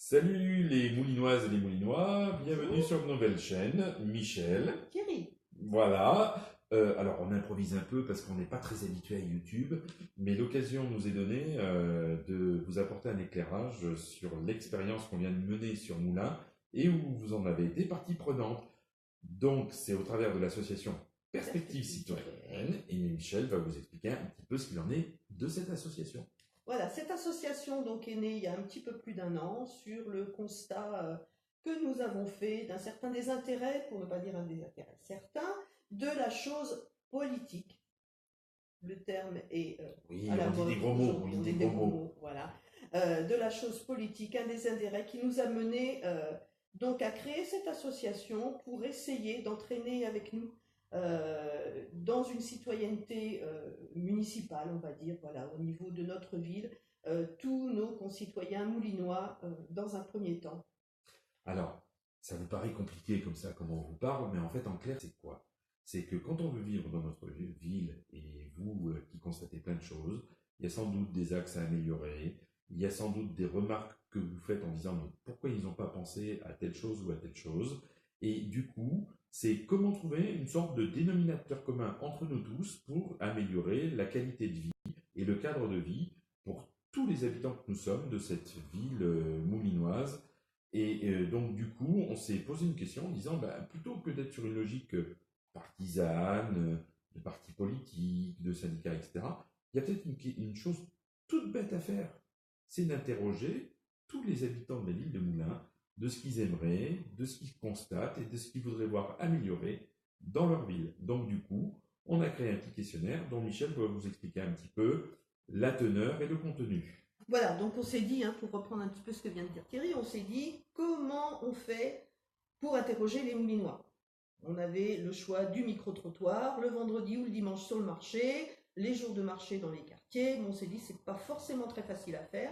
Salut les Moulinoises et les Moulinois, bienvenue sur une nouvelle chaîne, Michel. Thierry. Voilà. Alors on improvise un peu parce qu'on n'est pas très habitué à YouTube, mais l'occasion nous est donnée de vous apporter un éclairage sur l'expérience qu'on vient de mener sur Moulin et où vous en avez été partie prenante. Donc c'est au travers de l'association Perspective Citoyenne et Michel va vous expliquer un petit peu ce qu'il en est de cette association. Voilà, cette association donc est née il y a un petit peu plus d'un an sur le constat que nous avons fait d'un certain désintérêt, pour ne pas dire un désintérêt certain, de la chose politique. Le terme est Oui, à la on dit mode des gros mots, on aujourd'hui, on dit dit des des gros gros mots. mots, voilà. De la chose politique, un désintérêt qui nous a mené donc à créer cette association pour essayer d'entraîner avec nous dans une citoyenneté municipale, on va dire, voilà, au niveau de notre ville, tous nos concitoyens moulinois dans un premier temps. Alors, ça vous paraît compliqué comme ça, comment on vous parle, mais en fait, en clair, c'est quoi? C'est que quand on veut vivre dans notre ville, et vous qui constatez plein de choses, il y a sans doute des axes à améliorer, il y a sans doute des remarques que vous faites en disant mais pourquoi ils n'ont pas pensé à telle chose ou à telle chose, et du coup, c'est comment trouver une sorte de dénominateur commun entre nous tous pour améliorer la qualité de vie et le cadre de vie pour tous les habitants que nous sommes de cette ville moulinoise et donc, du coup, on s'est posé une question en disant, bah, plutôt que d'être sur une logique partisane, de partis politiques, de syndicats, etc., il y a peut-être une chose toute bête à faire. C'est d'interroger tous les habitants de la ville de Moulins de ce qu'ils aimeraient, de ce qu'ils constatent et de ce qu'ils voudraient voir améliorer dans leur ville. Donc, du coup, on a créé un petit questionnaire dont Michel va vous expliquer un petit peu la teneur et le contenu. Voilà, donc on s'est dit, hein, pour reprendre un petit peu ce que vient de dire Thierry, on s'est dit comment on fait pour interroger les Moulinois. On avait le choix du micro-trottoir, le vendredi ou le dimanche sur le marché, les jours de marché dans les quartiers. Mais on s'est dit c'est pas forcément très facile à faire.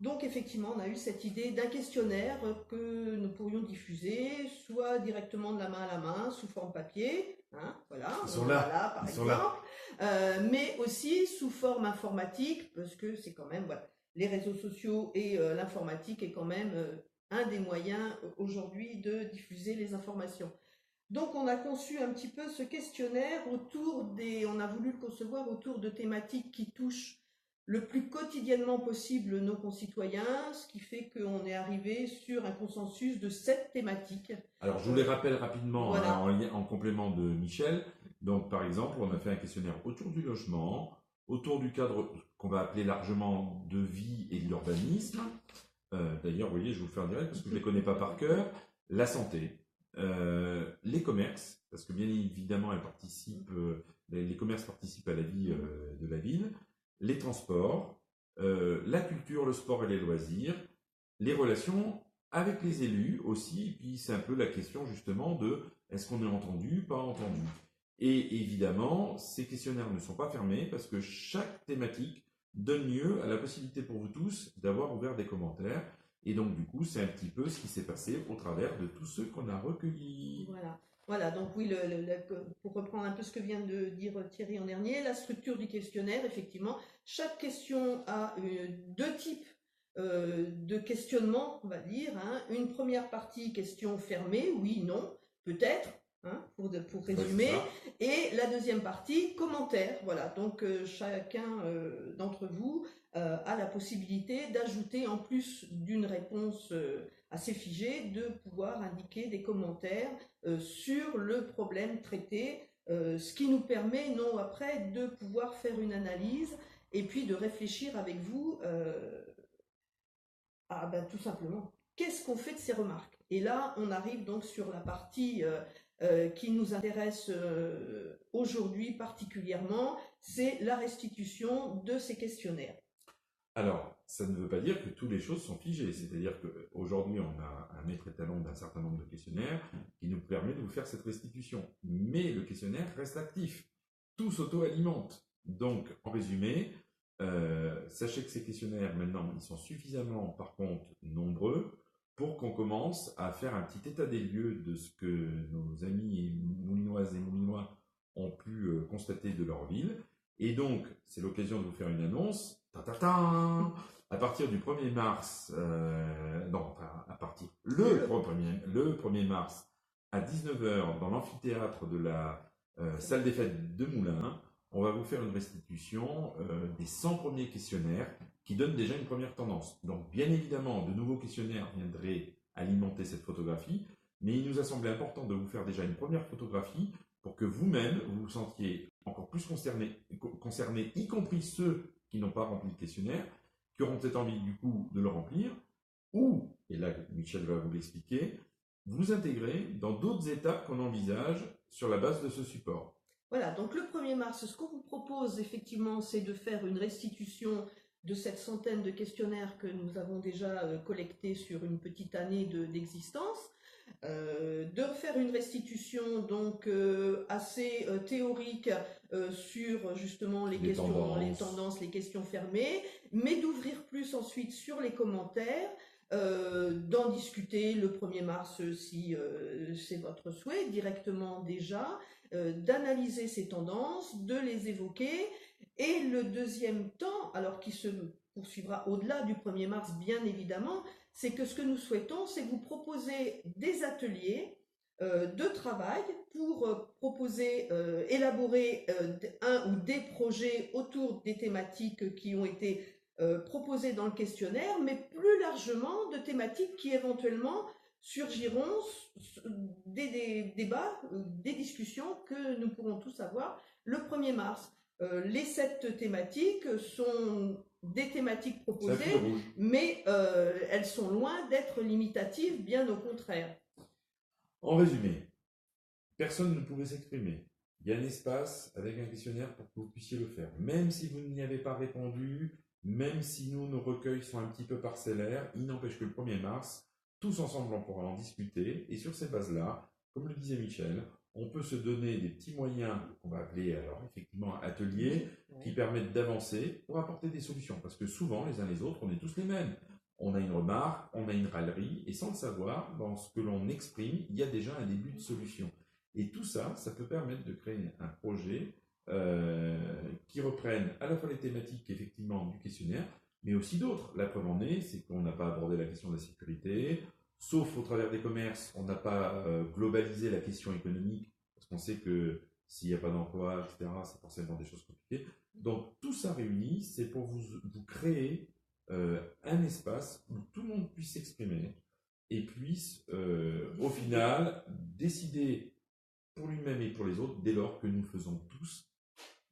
Donc effectivement, on a eu cette idée d'un questionnaire que nous pourrions diffuser, soit directement de la main à la main, sous forme papier, hein, voilà, Ils on sont en a là, là par ils sont là. exemple, mais aussi sous forme informatique, parce que c'est quand même, voilà, les réseaux sociaux et l'informatique est quand même un des moyens aujourd'hui de diffuser les informations. Donc on a conçu un petit peu ce questionnaire on a voulu le concevoir autour de thématiques qui touchent le plus quotidiennement possible nos concitoyens, ce qui fait qu'on est arrivé sur un consensus de 7 thématiques. Alors, je vous les rappelle rapidement hein, Voilà. en complément de Michel. Donc, par exemple, on a fait un questionnaire autour du logement, autour du cadre qu'on va appeler largement de vie et de l'urbanisme. D'ailleurs, vous voyez, je vous le fais en direct parce que je ne les connais pas par cœur. La santé, les commerces, parce que bien évidemment, les commerces participent à la vie de la ville, les transports, la culture, le sport et les loisirs, les relations avec les élus aussi, et puis c'est un peu la question justement de est-ce qu'on est entendu, pas entendu. Et évidemment, ces questionnaires ne sont pas fermés parce que chaque thématique donne lieu à la possibilité pour vous tous d'avoir ouvert des commentaires. Et donc, du coup, c'est un petit peu ce qui s'est passé au travers de tous ceux qu'on a recueillis. Voilà. Voilà, donc oui, pour reprendre un peu ce que vient de dire Thierry en dernier, la structure du questionnaire, effectivement, chaque question a 2 types de questionnement, on va dire, hein. Une première partie, question fermée, oui, non, peut-être, hein, pour Ouais, c'est résumer, ça. et la deuxième partie, commentaire, voilà, donc chacun d'entre vous a la possibilité d'ajouter, en plus d'une réponse assez figée, de pouvoir indiquer des commentaires sur le problème traité, ce qui nous permet, non après, de pouvoir faire une analyse et puis de réfléchir avec vous à ben, tout simplement, qu'est-ce qu'on fait de ces remarques. Et là, on arrive donc sur la partie qui nous intéresse aujourd'hui particulièrement, c'est la restitution de ces questionnaires. Alors, ça ne veut pas dire que toutes les choses sont figées. C'est-à-dire qu'aujourd'hui, on a un maître étalon d'un certain nombre de questionnaires qui nous permet de vous faire cette restitution. Mais le questionnaire reste actif. Tout s'auto-alimente. Donc, en résumé, sachez que ces questionnaires, maintenant, ils sont suffisamment, par contre, nombreux pour qu'on commence à faire un petit état des lieux de ce que nos amis moulinoises et moulinois ont pu constater de leur ville. Et donc, c'est l'occasion de vous faire une annonce. Ta ta ta. à partir du 1er mars, le 1er mars à 19 h dans l'amphithéâtre de la salle des fêtes de Moulins, on va vous faire une restitution des 100 premiers questionnaires qui donnent déjà une première tendance. Donc, bien évidemment, de nouveaux questionnaires viendraient alimenter cette photographie, mais il nous a semblé important de vous faire déjà une première photographie pour que vous-même, vous vous sentiez encore plus concernés, y compris ceux qui n'ont pas rempli le questionnaire, qui auront peut-être envie du coup de le remplir, ou, et là Michel va vous l'expliquer, vous intégrer dans d'autres étapes qu'on envisage sur la base de ce support. Voilà, donc le 1er mars, ce qu'on vous propose effectivement, c'est de faire une restitution de cette centaine de questionnaires que nous avons déjà collectés sur une petite année d'existence, de faire une restitution donc assez théorique sur justement les questions, les tendances, les questions fermées, mais d'ouvrir plus ensuite sur les commentaires, d'en discuter le 1er mars si c'est votre souhait, directement déjà, d'analyser ces tendances, de les évoquer, et le deuxième temps, alors qui se poursuivra au-delà du 1er mars bien évidemment, c'est que ce que nous souhaitons, c'est vous proposer des ateliers de travail pour proposer, élaborer un ou des projets autour des thématiques qui ont été proposées dans le questionnaire, mais plus largement de thématiques qui éventuellement surgiront des débats, des discussions que nous pourrons tous avoir le 1er mars. Les 7 thématiques sont des thématiques proposées, mais elles sont loin d'être limitatives, bien au contraire. En résumé, personne ne pouvait s'exprimer. Il y a un espace avec un questionnaire pour que vous puissiez le faire. Même si vous n'y avez pas répondu, même si nos recueils sont un petit peu parcellaires, il n'empêche que le 1er mars, tous ensemble, on pourra en discuter. Et sur ces bases-là, comme le disait Michel, on peut se donner des petits moyens qu'on va appeler alors effectivement ateliers qui permettent d'avancer pour apporter des solutions. Parce que souvent, les uns les autres, on est tous les mêmes. On a une remarque, on a une râlerie, et sans le savoir, dans ce que l'on exprime, il y a déjà un début de solution. Et tout ça, ça peut permettre de créer un projet qui reprenne à la fois les thématiques effectivement du questionnaire, mais aussi d'autres. La preuve en est, c'est qu'on n'a pas abordé la question de la sécurité, sauf au travers des commerces, on n'a pas globalisé la question économique, parce qu'on sait que s'il n'y a pas d'emploi, etc., c'est forcément des choses compliquées. Donc tout ça réuni, c'est pour vous créer un espace où tout le monde puisse s'exprimer et puisse, au final, décider pour lui-même et pour les autres, dès lors que nous faisons tous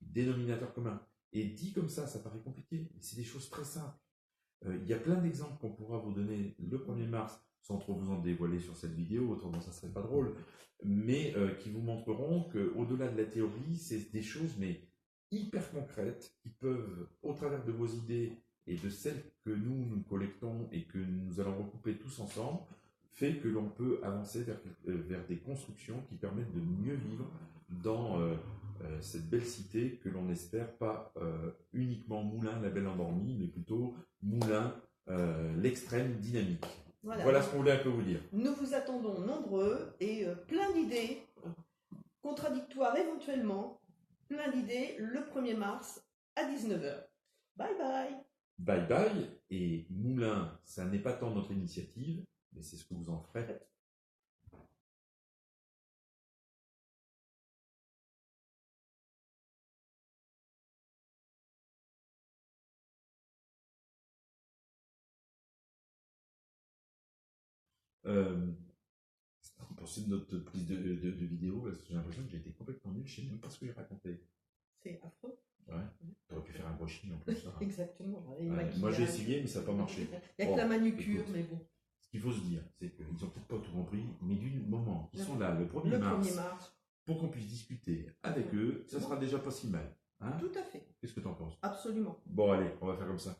dénominateur commun. Et dit comme ça paraît compliqué, mais c'est des choses très simples. Il y a plein d'exemples qu'on pourra vous donner le 1er mars, sans trop vous en dévoiler sur cette vidéo, autrement ça serait pas drôle, mais qui vous montreront qu'au-delà de la théorie, c'est des choses mais hyper concrètes qui peuvent, au travers de vos idées et de celles que nous collectons et que nous allons recouper tous ensemble, fait que l'on peut avancer vers des constructions qui permettent de mieux vivre dans cette belle cité que l'on espère pas uniquement Moulins, la belle endormie, mais plutôt Moulins, l'extrême dynamique. Voilà ce qu'on voulait un peu vous dire. Nous vous attendons nombreux et plein d'idées, contradictoires éventuellement, plein d'idées le 1er mars à 19 h. Bye bye. Bye bye. Et Moulins, ça n'est pas tant notre initiative, mais c'est ce que vous en ferez. Pour notre prise de vidéo, parce que j'ai l'impression que j'ai été complètement nul, je ne sais même pas ce que j'ai raconté. C'est affreux. Ouais. Tu aurais pu faire un brushing en plus. Hein. Exactement. Moi j'ai essayé, mais ça n'a pas marché. Il n'y a que la manucure, mais bon. Ce qu'il faut se dire, c'est qu'ils n'ont peut-être pas tout compris, mais du moment qu'ils sont là le 1er mars, pour qu'on puisse discuter avec eux, ça sera déjà pas si mal. Hein? Tout à fait. Qu'est-ce que tu en penses? Absolument. Bon, allez, on va faire comme ça.